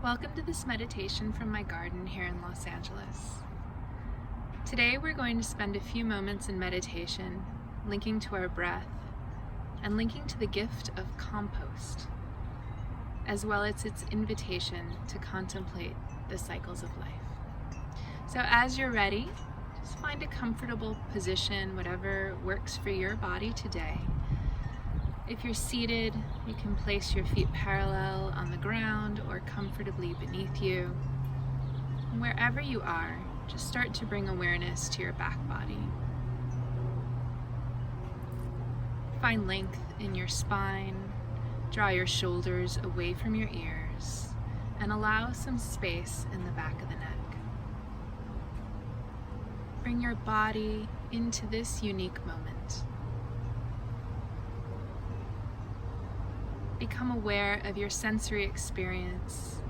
Welcome to this meditation from my garden here in Los Angeles. Today we're going to spend a few moments in meditation, linking to our breath and linking to the gift of compost, as well as its invitation to contemplate the cycles of life. So as you're ready, just find a comfortable position, whatever works for your body today. If you're seated, you can place your feet parallel on the ground or comfortably beneath you. And wherever you are, just start to bring awareness to your back body. Find length in your spine, draw your shoulders away from your ears, and allow some space in the back of the neck. Bring your body into this unique moment. Become aware of your sensory experience,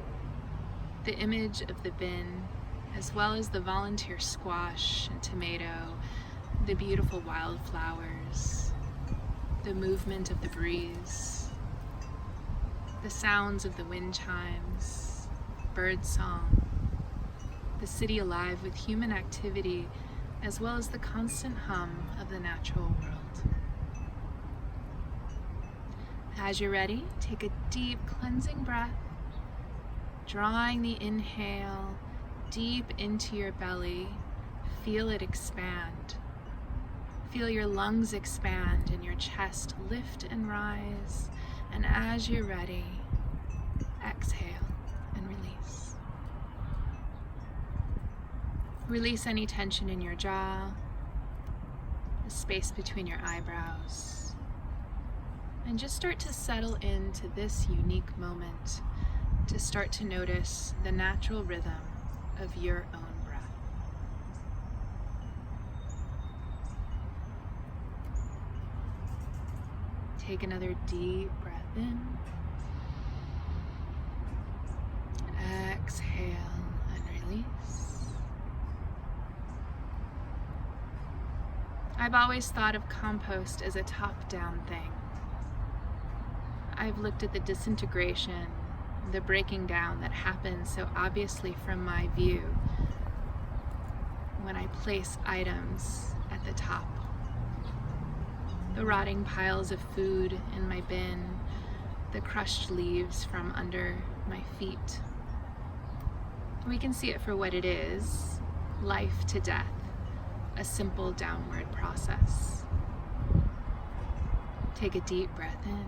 the image of the bin, as well as the volunteer squash and tomato, the beautiful wildflowers, the movement of the breeze, the sounds of the wind chimes, bird song, the city alive with human activity, as well as the constant hum of the natural world. As you're ready, take a deep cleansing breath, drawing the inhale deep into your belly. Feel it expand. Feel your lungs expand and your chest lift and rise. And as you're ready, exhale and release. Release any tension in your jaw, the space between your eyebrows. And just start to settle into this unique moment, to start to notice the natural rhythm of your own breath. Take another deep breath in. Exhale and release. I've always thought of compost as a top-down thing. I've looked at the disintegration, the breaking down that happens so obviously from my view when I place items at the top. The rotting piles of food in my bin, the crushed leaves from under my feet. We can see it for what it is, life to death, a simple downward process. Take a deep breath in.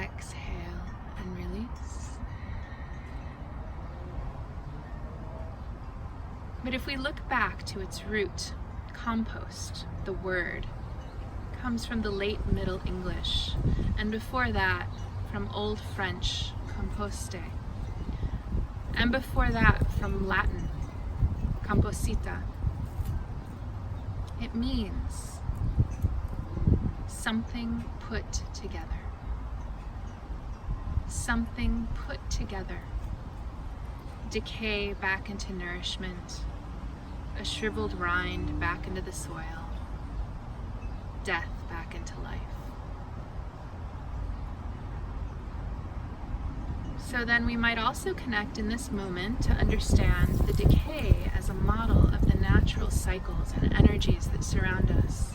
Exhale and release. But if we look back to its root, compost, the word, comes from the late Middle English, and before that, from Old French, composte, and before that, from Latin, composita. It means something put together. Something put together. Decay back into nourishment, a shriveled rind back into the soil, death back into life. So then we might also connect in this moment to understand the decay as a model of the natural cycles and energies that surround us.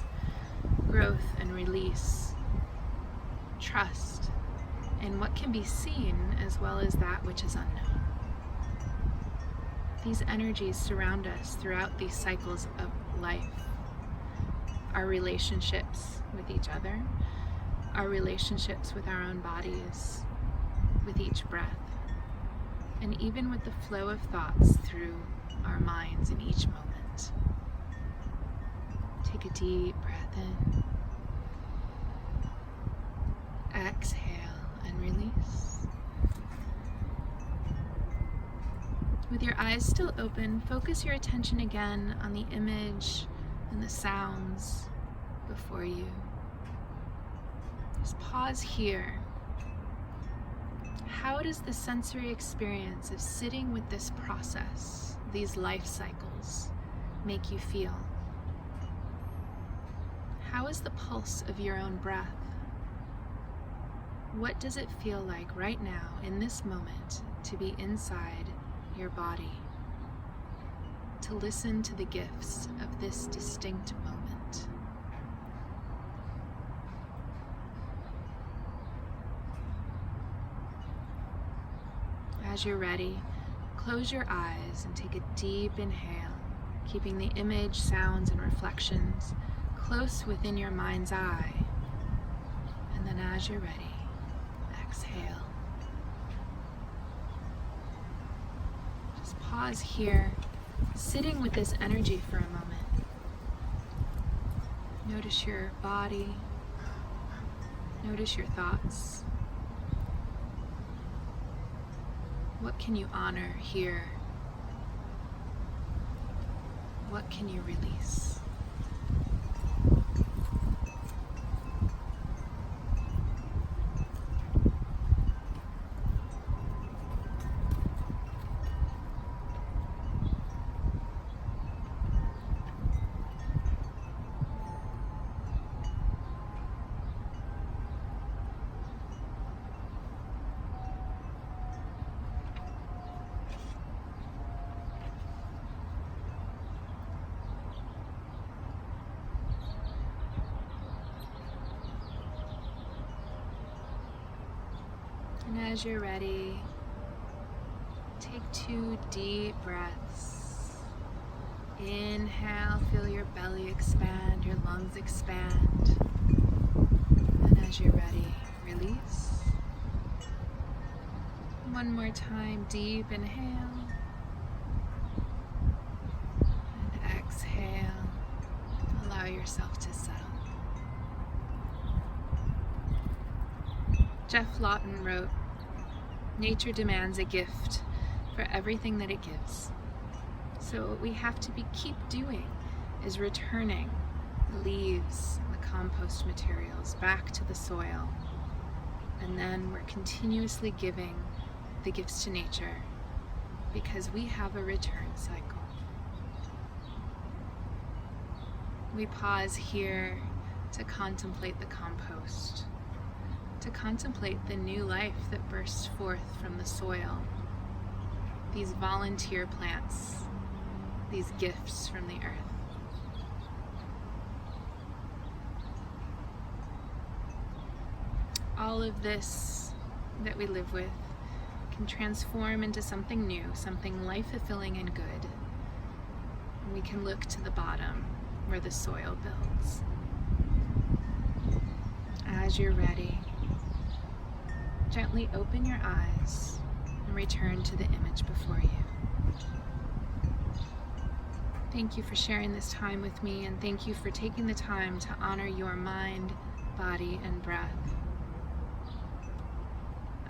Growth and release, trust in what can be seen as well as that which is unknown. These energies surround us throughout these cycles of life. Our relationships with each other, our relationships with our own bodies, with each breath, and even with the flow of thoughts through our minds in each moment. Take a deep breath in. Exhale and release. With your eyes still open, focus your attention again on the image and the sounds before you. Just pause here. How does the sensory experience of sitting with this process, these life cycles, make you feel? How is the pulse of your own breath? What does it feel like right now, in this moment, to be inside your body? To listen to the gifts of this distinct moment. As you're ready, close your eyes and take a deep inhale, keeping the image, sounds, and reflections close within your mind's eye. And then as you're ready, exhale. Just pause here, sitting with this energy for a moment. Notice your body, notice your thoughts. What can you honor here? What can you release? And as you're ready, take 2 deep breaths. Inhale, feel your belly expand, your lungs expand. And as you're ready, release. One more time, deep inhale. And exhale. Allow yourself to settle. Jeff Lawton wrote, "Nature demands a gift for everything that it gives. So what we have to keep doing is returning the leaves and the compost materials back to the soil. And then we're continuously giving the gifts to nature because we have a return cycle." We pause here to contemplate the compost, to contemplate the new life that bursts forth from the soil, these volunteer plants, these gifts from the earth. All of this that we live with can transform into something new, something life-fulfilling and good. And we can look to the bottom where the soil builds. As you're ready, gently open your eyes and return to the image before you. Thank you for sharing this time with me, and thank you for taking the time to honor your mind, body, and breath.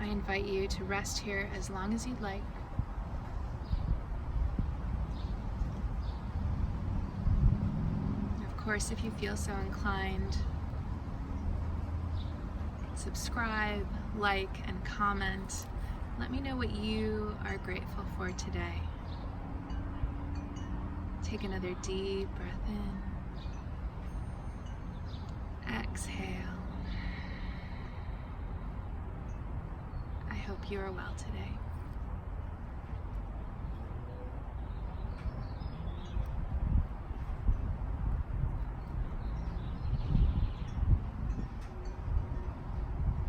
I invite you to rest here as long as you'd like. Of course, if you feel so inclined, subscribe, like, and comment. Let me know what you are grateful for today. Take another deep breath in. Exhale. I hope you are well today.